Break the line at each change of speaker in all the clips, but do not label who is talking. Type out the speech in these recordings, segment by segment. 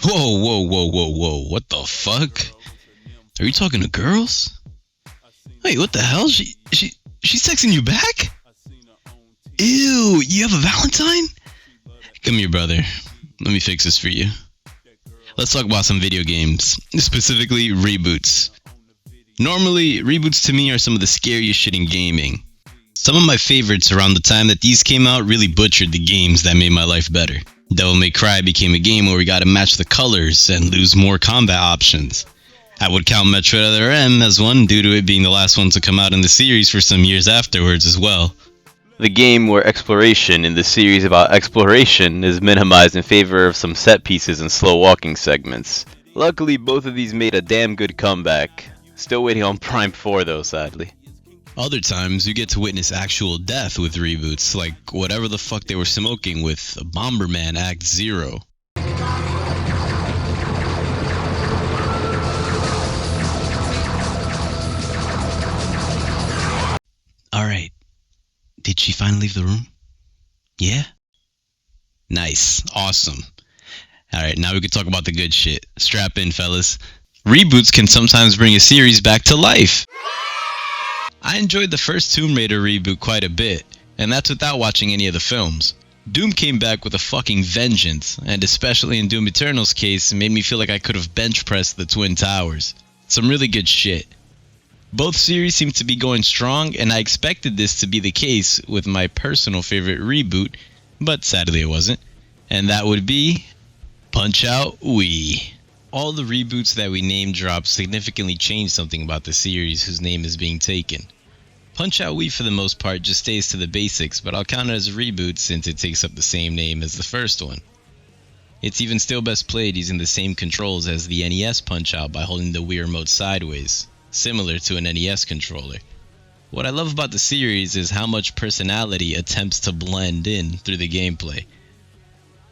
Whoa, whoa, whoa, whoa, whoa. What the fuck? Are you talking to girls? Wait, what the hell? She's texting you back? Ew, you have a Valentine? Come here, brother. Let me fix this for you. Let's talk about some video games, specifically reboots. Normally, reboots to me are some of the scariest shit in gaming. Some of my favorites around the time that these came out really butchered the games that made my life better. Devil May Cry became a game where we gotta match the colors and lose more combat options. I would count Metroid Other M as one due to it being the last one to come out in the series for some years afterwards as well. The game where exploration in the series about exploration is minimized in favor of some set pieces and slow walking segments. Luckily, both of these made a damn good comeback. Still waiting on Prime 4 though, sadly. Other times, you get to witness actual death with reboots, like whatever the fuck they were smoking with Bomberman Act 0. Alright, did she finally leave the room? Yeah? Nice, awesome. Alright, now we can talk about the good shit. Strap in, fellas. Reboots can sometimes bring a series back to life. I enjoyed the first Tomb Raider reboot quite a bit, and that's without watching any of the films. Doom came back with a fucking vengeance, and especially in Doom Eternal's case, it made me feel like I could have bench pressed the Twin Towers. Some really good shit. Both series seem to be going strong, and I expected this to be the case with my personal favorite reboot, but sadly it wasn't, and that would be Punch-Out Wii. All the reboots that we name dropped significantly changed something about the series whose name is being taken. Punch-Out Wii for the most part just stays to the basics, but I'll count it as a reboot since it takes up the same name as the first one. It's even still best played using the same controls as the NES Punch-Out by holding the Wii remote sideways, similar to an NES controller. What I love about the series is how much personality attempts to blend in through the gameplay.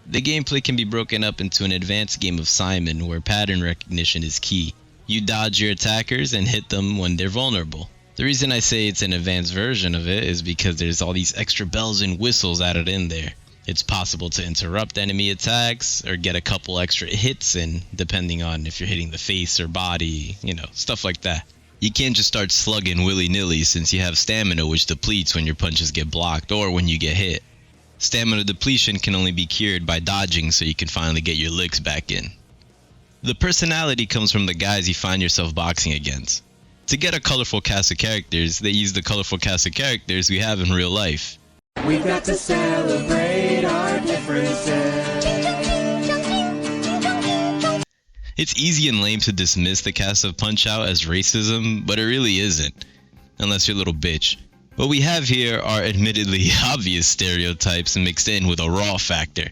The gameplay can be broken up into an advanced game of Simon where pattern recognition is key. You dodge your attackers and hit them when they're vulnerable. The reason I say it's an advanced version of it is because there's all these extra bells and whistles added in there. It's possible to interrupt enemy attacks or get a couple extra hits in, depending on if you're hitting the face or body, stuff like that. You can't just start slugging willy-nilly since you have stamina which depletes when your punches get blocked or when you get hit. Stamina depletion can only be cured by dodging so you can finally get your licks back in. The personality comes from the guys you find yourself boxing against. To get a colorful cast of characters, they use the colorful cast of characters we have in real life.
We've got to celebrate our differences.
It's easy and lame to dismiss the cast of Punch-Out as racism, but it really isn't, unless you're a little bitch. What we have here are admittedly obvious stereotypes mixed in with a raw factor.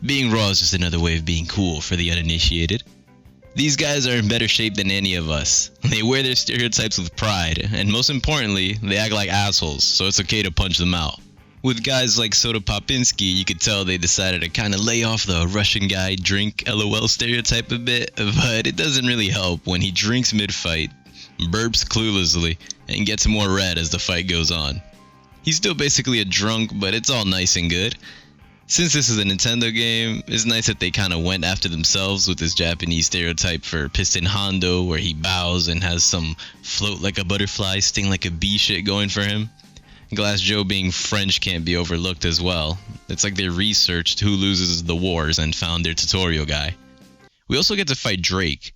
Being raw is just another way of being cool for the uninitiated. These guys are in better shape than any of us. They wear their stereotypes with pride, and most importantly, they act like assholes, so it's okay to punch them out. With guys like Soda Popinski, you could tell they decided to kinda lay off the Russian guy drink LOL stereotype a bit, but it doesn't really help when he drinks mid-fight, burps cluelessly, and gets more red as the fight goes on. He's still basically a drunk, but it's all nice and good. Since this is a Nintendo game, it's nice that they kinda went after themselves with this Japanese stereotype for Piston Hondo where he bows and has some float like a butterfly, sting like a bee shit going for him. Glass Joe being French can't be overlooked as well. It's like they researched who loses the wars and found their tutorial guy. We also get to fight Drake.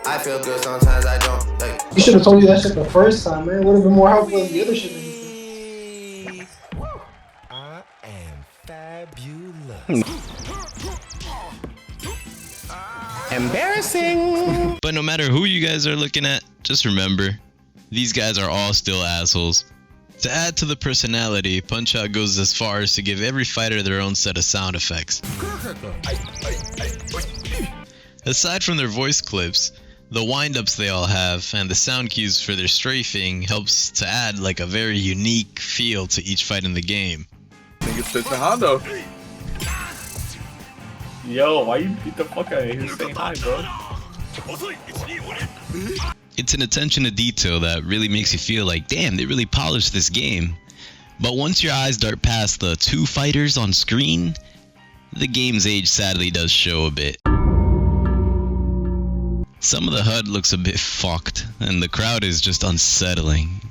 I feel good sometimes I don't. Like.
You should have told me that shit the first time, man. It would have been more helpful than the other shit that you said.
I am fabulous. Embarrassing.
But no matter who you guys are looking at, just remember, these guys are all still assholes. To add to the personality, Punch-Out goes as far as to give every fighter their own set of sound effects. Aside from their voice clips, the wind-ups they all have and the sound cues for their strafing helps to add like a very unique feel to each fight in the game.
I think it's Piston Hondo. Yo, why you beat the fuck out of here saying hi, bro?
It's an attention to detail that really makes you feel like, damn, they really polished this game. But once your eyes dart past the two fighters on screen, the game's age sadly does show a bit. Some of the HUD looks a bit fucked, and the crowd is just unsettling.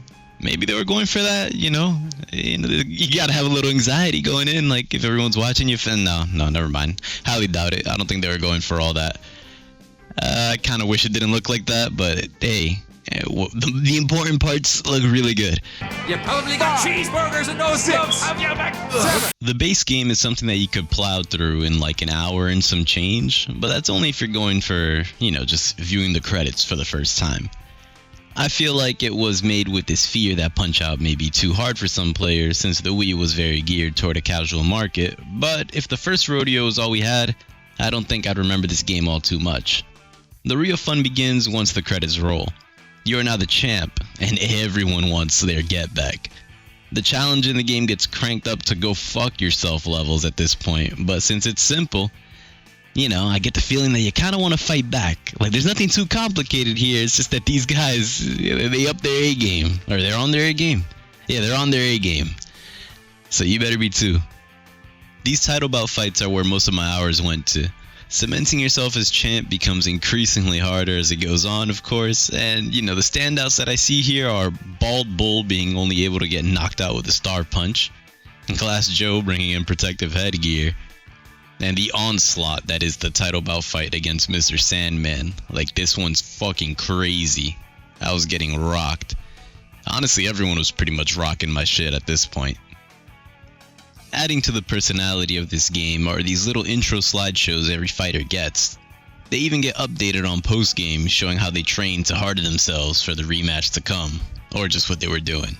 Maybe they were going for that, you know? You gotta have a little anxiety going in, like if everyone's watching you. No, never mind. Highly doubt it. I don't think they were going for all that. I kind of wish it didn't look like that, but hey, the important parts look really good.
You probably got cheeseburgers and no subs.
The base game is something that you could plow through in like an hour and some change, but that's only if you're going for, you know, just viewing the credits for the first time. I feel like it was made with this fear that Punch-Out may be too hard for some players since the Wii was very geared toward a casual market, but if the first rodeo was all we had, I don't think I'd remember this game all too much. The real fun begins once the credits roll. You are now the champ, and everyone wants their get back. The challenge in the game gets cranked up to go fuck yourself levels at this point, but since it's simple, you know, I get the feeling that you kind of want to fight back. Like, there's nothing too complicated here. It's just that these guys, they up their A game. Or they're on their A game. Yeah, they're on their A game. So you better be too. These title bout fights are where most of my hours went to. Cementing yourself as champ becomes increasingly harder as it goes on, of course. And, you know, the standouts that I see here are Bald Bull being only able to get knocked out with a star punch. Glass Joe bringing in protective headgear. And the onslaught that is the title bout fight against Mr. Sandman. Like, this one's fucking crazy. I was getting rocked. Honestly, everyone was pretty much rocking my shit at this point. Adding to the personality of this game are these little intro slideshows every fighter gets. They even get updated on post-game, showing how they trained to harden themselves for the rematch to come, or just what they were doing.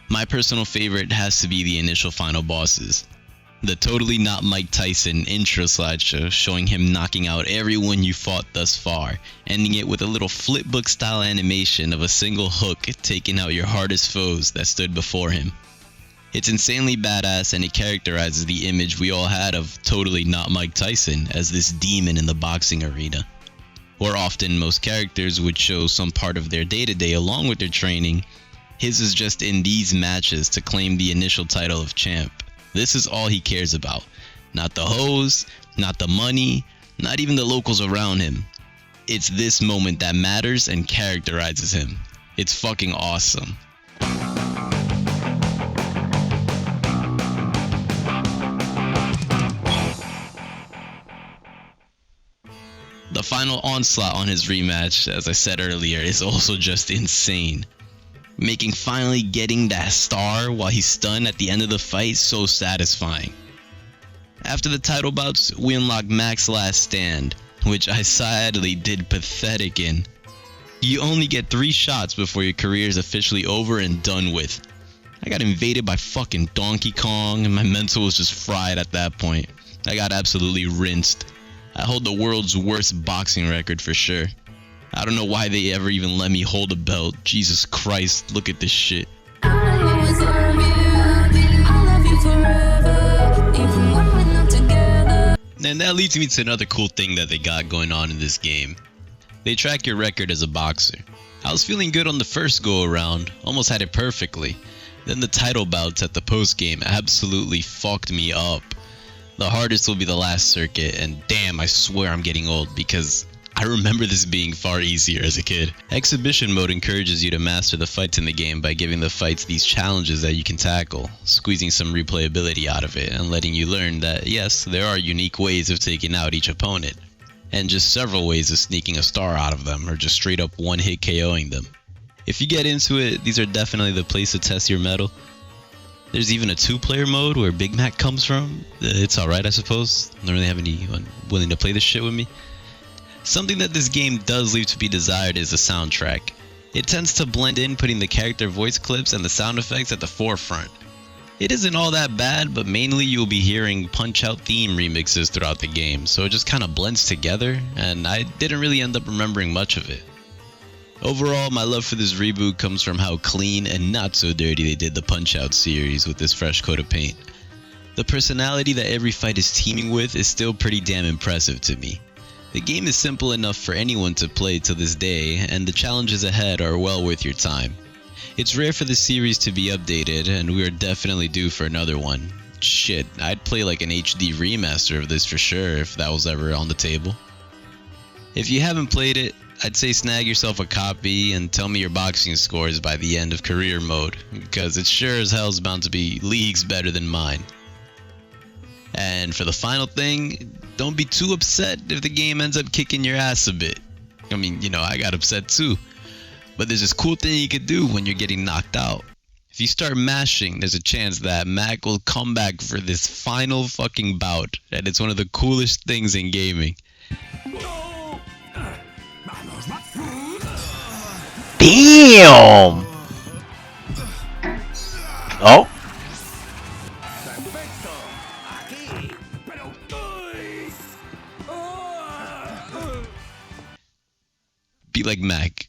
My personal favorite has to be the initial final bosses. The totally not Mike Tyson intro slideshow showing him knocking out everyone you fought thus far, ending it with a little flipbook style animation of a single hook taking out your hardest foes that stood before him. It's insanely badass, and it characterizes the image we all had of totally not Mike Tyson as this demon in the boxing arena. Where often most characters would show some part of their day-to-day along with their training, his is just in these matches to claim the initial title of champ. This is all he cares about. Not the hoes, not the money, not even the locals around him. It's this moment that matters and characterizes him. It's fucking awesome. The final onslaught on his rematch, as I said earlier, is also just insane. Making finally getting that star while he's stunned at the end of the fight so satisfying. After the title bouts, we unlock Mac's Last Stand, which I sadly did pathetic in. You only get 3 shots before your career is officially over and done with. I got invaded by fucking Donkey Kong and my mental was just fried at that point. I got absolutely rinsed. I hold the world's worst boxing record for sure. I don't know why they ever even let me hold a belt. Jesus Christ, look at this shit. And that leads me to another cool thing that they got going on in this game. They track your record as a boxer. I was feeling good on the first go around, almost had it perfectly. Then the title bouts at the post game absolutely fucked me up. The hardest will be the last circuit, and damn, I swear I'm getting old because I remember this being far easier as a kid. Exhibition mode encourages you to master the fights in the game by giving the fights these challenges that you can tackle, squeezing some replayability out of it and letting you learn that yes, there are unique ways of taking out each opponent, and just several ways of sneaking a star out of them or just straight up one-hit KOing them. If you get into it, these are definitely the place to test your mettle. There's even a 2-player mode where Big Mac comes from. It's alright, I suppose. I don't really have anyone willing to play this shit with me. Something that this game does leave to be desired is the soundtrack. It tends to blend in, putting the character voice clips and the sound effects at the forefront. It isn't all that bad, but mainly you'll be hearing Punch-Out theme remixes throughout the game, so it just kind of blends together, and I didn't really end up remembering much of it. Overall, my love for this reboot comes from how clean and not so dirty they did the Punch-Out series with this fresh coat of paint. The personality that every fight is teaming with is still pretty damn impressive to me. The game is simple enough for anyone to play to this day, and the challenges ahead are well worth your time. It's rare for the series to be updated, and we are definitely due for another one. Shit, I'd play like an HD remaster of this for sure if that was ever on the table. If you haven't played it, I'd say snag yourself a copy and tell me your boxing scores by the end of career mode, because it sure as hell's bound to be leagues better than mine. And for the final thing, don't be too upset if the game ends up kicking your ass a bit. I mean, you know, I got upset too. But there's this cool thing you could do when you're getting knocked out. If you start mashing, there's a chance that Mac will come back for this final fucking bout. And it's one of the coolest things in gaming.
Damn! Oh?
Be like Mac.